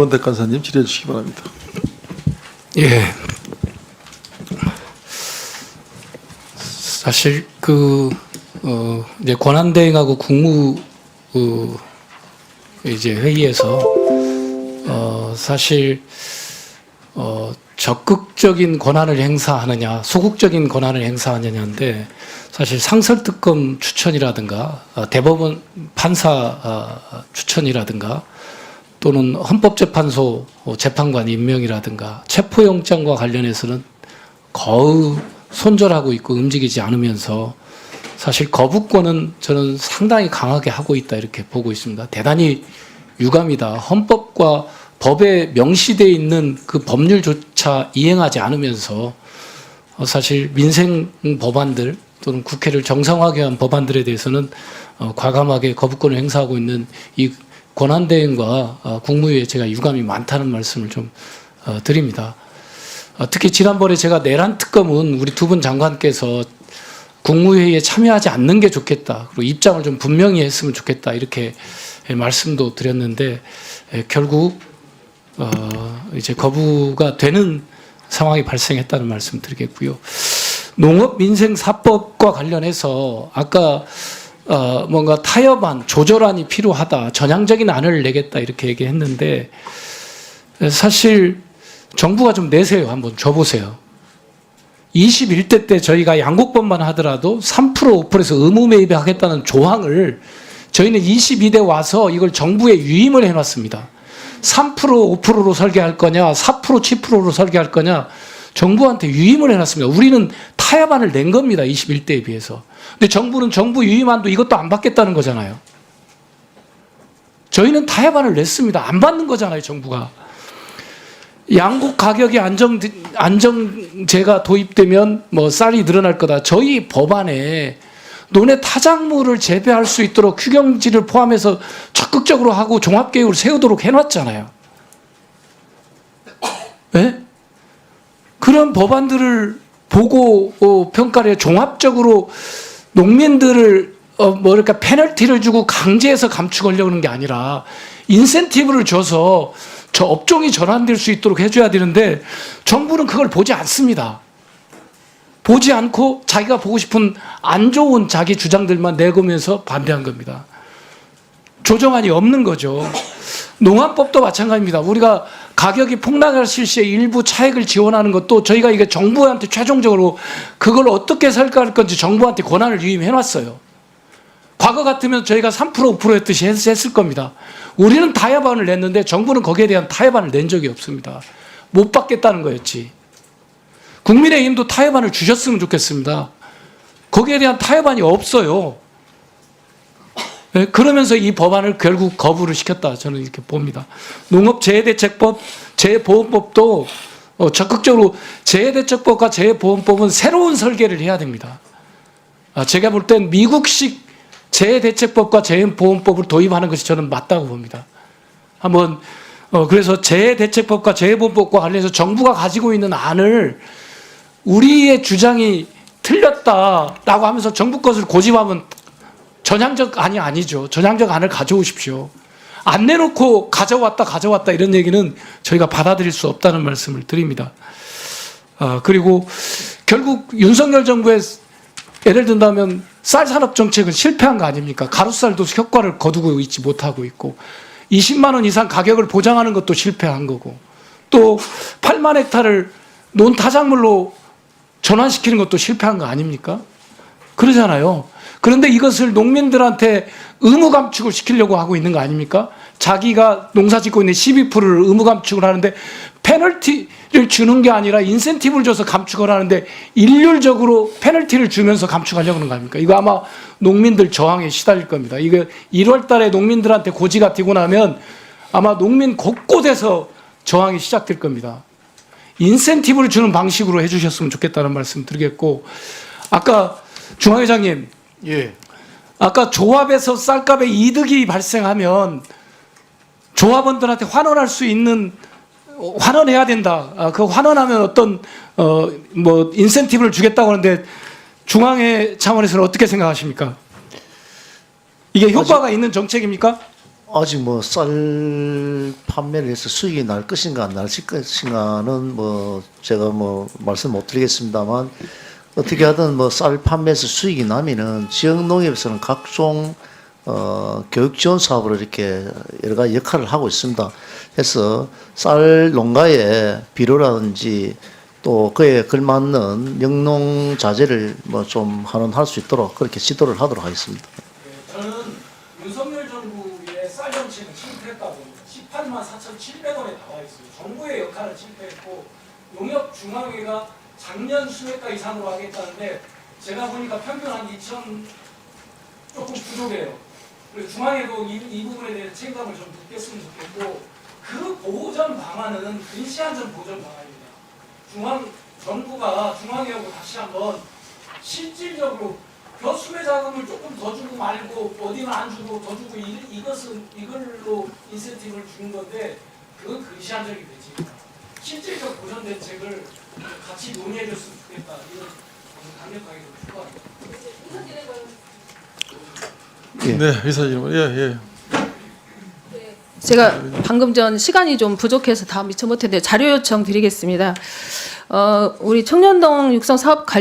원택 간사님 질의해 주시기 바랍니다. 예. 사실 이제 권한대행하고 국무 이제 회의에서 사실 적극적인 권한을 행사하느냐, 소극적인 권한을 행사하느냐인데 사실 상설특검 추천이라든가 대법원 판사 추천이라든가 또는 헌법재판소 재판관 임명이라든가 체포영장과 관련해서는 거의 손절하고 있고 움직이지 않으면서 사실 거부권은 저는 상당히 강하게 하고 있다 이렇게 보고 있습니다. 대단히 유감이다. 헌법과 법에 명시되어 있는 그 법률조차 이행하지 않으면서 사실 민생 법안들 또는 국회를 정상화하기 위한 법안들에 대해서는 과감하게 거부권을 행사하고 있는 이 권한대행과 국무위에 제가 유감이 많다는 말씀을 좀 드립니다. 특히 지난번에 제가 내란 특검은 우리 두 분 장관께서 국무회의에 참여하지 않는 게 좋겠다. 그리고 입장을 좀 분명히 했으면 좋겠다. 이렇게 말씀도 드렸는데 결국 이제 거부가 되는 상황이 발생했다는 말씀 드리겠고요. 농업민생사법과 관련해서 아까 뭔가 타협안, 조절안이 필요하다. 전향적인 안을 내겠다. 이렇게 얘기했는데 사실 정부가 좀 내세요. 한번 줘보세요. 21대 때 저희가 양곡법만 하더라도 3% 5%에서 의무 매입에 하겠다는 조항을 저희는 22대 와서 이걸 정부에 유임을 해놨습니다. 3% 5%로 설계할 거냐 4% 7%로 설계할 거냐 정부한테 유임을 해놨습니다. 우리는 타협안을 낸 겁니다. 21대에 비해서. 근데 정부는 정부 유임안도 이것도 안 받겠다는 거잖아요. 저희는 타협안을 냈습니다. 안 받는 거잖아요. 정부가. 양곡 가격이 안정제가 도입되면 뭐 쌀이 늘어날 거다. 저희 법안에 논의 타작물을 재배할 수 있도록 휴경지를 포함해서 적극적으로 하고 종합계획을 세우도록 해놨잖아요. 네? 그런 법안들을 보고 평가를 해 종합적으로 농민들을 뭐랄까 페널티를 주고 강제해서 감축하려고 하는 게 아니라 인센티브를 줘서 저 업종이 전환될 수 있도록 해줘야 되는데 정부는 그걸 보지 않습니다. 보지 않고 자기가 보고 싶은 안 좋은 자기 주장들만 내거면서 반대한 겁니다. 조정안이 없는 거죠. 농업법도 마찬가지입니다. 우리가 가격이 폭락할 실시에 일부 차액을 지원하는 것도 저희가 이게 정부한테 최종적으로 그걸 어떻게 설계할 건지 정부한테 권한을 유임해놨어요. 과거 같으면 저희가 3% 5% 했듯이 했을 겁니다. 우리는 타협안을 냈는데 정부는 거기에 대한 타협안을 낸 적이 없습니다. 못 받겠다는 거였지. 국민의힘도 타협안을 주셨으면 좋겠습니다. 거기에 대한 타협안이 없어요. 네, 그러면서 이 법안을 결국 거부를 시켰다. 저는 이렇게 봅니다. 농업재해대책법, 재해보험법도 적극적으로 재해대책법과 재해보험법은 새로운 설계를 해야 됩니다. 제가 볼 땐 미국식 재해대책법과 재해보험법을 도입하는 것이 저는 맞다고 봅니다. 한번 그래서 재해대책법과 재해보험법과 관련해서 정부가 가지고 있는 안을 우리의 주장이 틀렸다라고 하면서 정부 것을 고집하면 전향적 안이 아니죠. 전향적 안을 가져오십시오. 안 내놓고 가져왔다 이런 얘기는 저희가 받아들일 수 없다는 말씀을 드립니다. 그리고 결국 윤석열 정부의 예를 든다면 쌀 산업 정책은 실패한 거 아닙니까? 가루쌀도 효과를 거두고 있지 못하고 있고 20만 원 이상 가격을 보장하는 것도 실패한 거고 또 8만 헥타를 논타작물로 전환시키는 것도 실패한 거 아닙니까? 그러잖아요. 그런데 이것을 농민들한테 의무 감축을 시키려고 하고 있는 거 아닙니까? 자기가 농사 짓고 있는 12%를 의무 감축을 하는데 페널티를 주는 게 아니라 인센티브를 줘서 감축을 하는데 일률적으로 페널티를 주면서 감축하려고 하는 거 아닙니까? 이거 아마 농민들 저항에 시달릴 겁니다. 이거 1월 달에 농민들한테 고지가 튀고 나면 아마 농민 곳곳에서 저항이 시작될 겁니다. 인센티브를 주는 방식으로 해주셨으면 좋겠다는 말씀 드리겠고 아까 중앙회장님 예. 아까 조합에서 쌀값에 이득이 발생하면 조합원들한테 환원할 수 있는 환원해야 된다. 그 환원하면 어떤 뭐 인센티브를 주겠다고 하는데 중앙회 차원에서는 어떻게 생각하십니까? 이게 효과가 있는 정책입니까? 아직 뭐 쌀 판매를 해서 수익이 날 것인가 안 날 것인가는 뭐 제가 뭐 말씀 못 드리겠습니다만 어떻게 하든 뭐 쌀 판매에서 수익이 나면은 지역 농협에서는 각종 교육 지원 사업으로 이렇게 여러 가지 역할을 하고 있습니다. 그래서 쌀 농가의 비료라든지 또 그에 걸맞는 영농 자재를 뭐 좀 환원할 수 있도록 그렇게 지도를 하도록 하겠습니다. 저는 윤석열 정부의 쌀 정책은 실패했다고 봅니다. 18만 4,700원에 나와 있어요. 정부의 역할은 실패했고 농협중앙회가 작년 수혜가 이상으로 하겠다는데 제가 보니까 평균 한 2천 조금 부족해요. 그리고 중앙회도 이 부분에 대해서 책임감을 좀 느꼈으면 좋겠고 그 보전 방안은 근시안전 보전 방안입니다. 정부가 중앙회하고 다시 한번 실질적으로 교수의 자금을 조금 더 주고 말고 어디는 안 주고 더 주고 이걸로 인센티브를 주는 건데 그건 근시안적인 대책이다. 실질적 보전 대책을 같이 논의해 줬으면 좋겠다. 이건 강력하게 좀 추가합니다. 네, 이사님, 예. 제가 방금 전 시간이 좀 부족해서 다 미처 못했는데 자료 요청 드리겠습니다. 우리 청년동 육성 사업 관련